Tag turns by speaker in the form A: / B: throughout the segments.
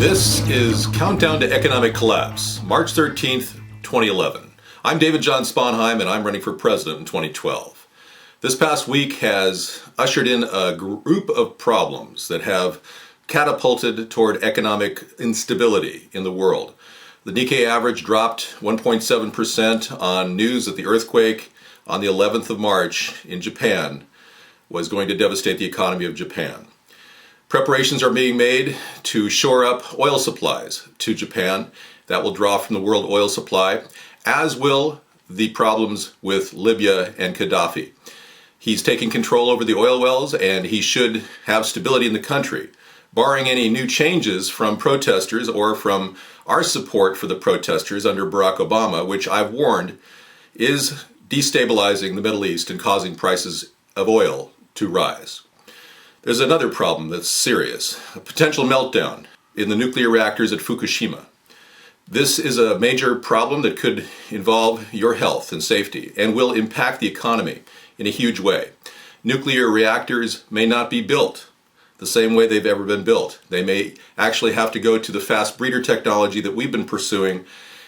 A: This is Countdown to Economic Collapse, March 13th, 2011. I'm David John Sponheim, and I'm running for president in 2012. This past week has ushered in a group of problems that have catapulted toward economic instability in the world. The Nikkei average dropped 1.7% on news that the earthquake on the 11th of March in Japan was going to devastate the economy of Japan. Preparations are being made to shore up oil supplies to Japan. That will draw from the world oil supply, as will the problems with Libya and Gaddafi. He's taking control over the oil wells, and he should have stability in the country. Barring any new changes from protesters or from our support for the protesters under Barack Obama, which I've warned is destabilizing the Middle East and causing prices of oil to rise. There's another problem that's serious, a potential meltdown in the nuclear reactors at Fukushima. This is a major problem that could involve your health and safety and will impact the economy in a huge way. Nuclear reactors may not be built the same way they've ever been built. They may actually have to go to the fast breeder technology that we've been pursuing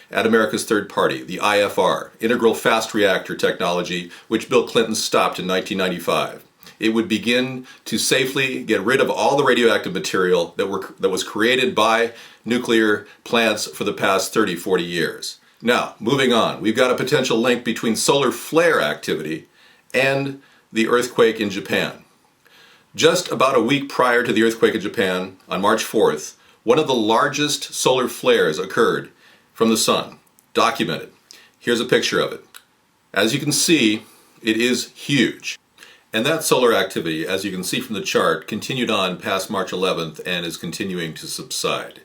A: at America's Third Party, the IFR, Integral Fast Reactor Technology, which Bill Clinton stopped in 1995. It would begin to safely get rid of all the radioactive material that was created by nuclear plants for the past 30, 40 years. Now, moving on, we've got a potential link between solar flare activity and the earthquake in Japan. Just about a week prior to the earthquake in Japan, on March 4th, one of the largest solar flares occurred from the sun, documented. Here's a picture of it. As you can see, it is huge. And that solar activity, as you can see from the chart, continued on past March 11th and is continuing to subside.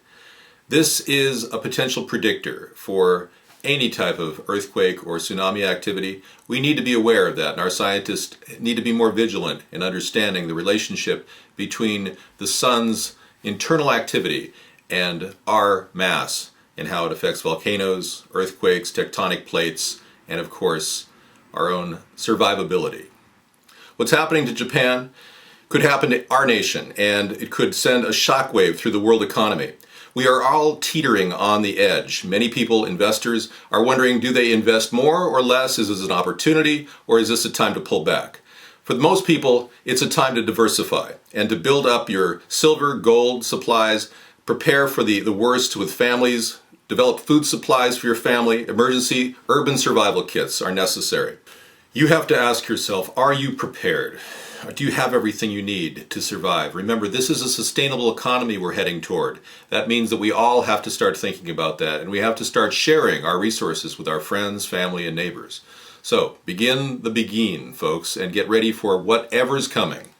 A: This is a potential predictor for any type of earthquake or tsunami activity. We need to be aware of that, and our scientists need to be more vigilant in understanding the relationship between the sun's internal activity and our mass and how it affects volcanoes, earthquakes, tectonic plates, and of course, our own survivability. What's happening to Japan could happen to our nation, and it could send a shockwave through the world economy. We are all teetering on the edge. Many people, investors, are wondering, do they invest more or less? Is this an opportunity, or is this a time to pull back? For most people, it's a time to diversify and to build up your silver, gold supplies, prepare for the worst with families, develop food supplies for your family. Emergency urban survival kits are necessary. You have to ask yourself, are you prepared? Do you have everything you need to survive? Remember, this is a sustainable economy we're heading toward. That means that we all have to start thinking about that, and we have to start sharing our resources with our friends, family, and neighbors. So, begin the begin, folks, and get ready for whatever's coming.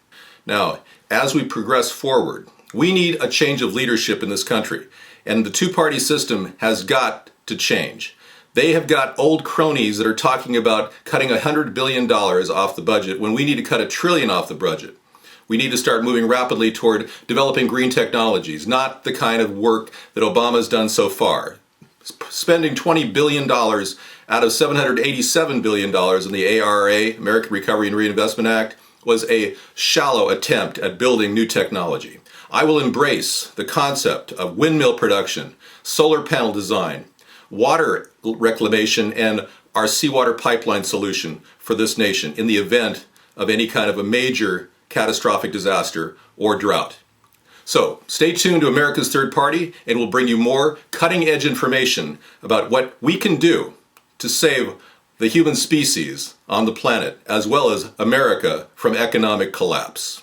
A: Now, as we progress forward, we need a change of leadership in this country, and the two-party system has got to change. They have got old cronies that are talking about cutting $100 billion off the budget when we need to cut $1 trillion off the budget. We need to start moving rapidly toward developing green technologies, not the kind of work that Obama's done so far. Spending $20 billion out of $787 billion in the ARA, American Recovery and Reinvestment Act, was a shallow attempt at building new technology. I will embrace the concept of windmill production, solar panel design, water reclamation, and our seawater pipeline solution for this nation in the event of any kind of a major catastrophic disaster or drought. So, stay tuned to America's Third Party, and we'll bring you more cutting-edge information about what we can do to save the human species on the planet, as well as America from economic collapse.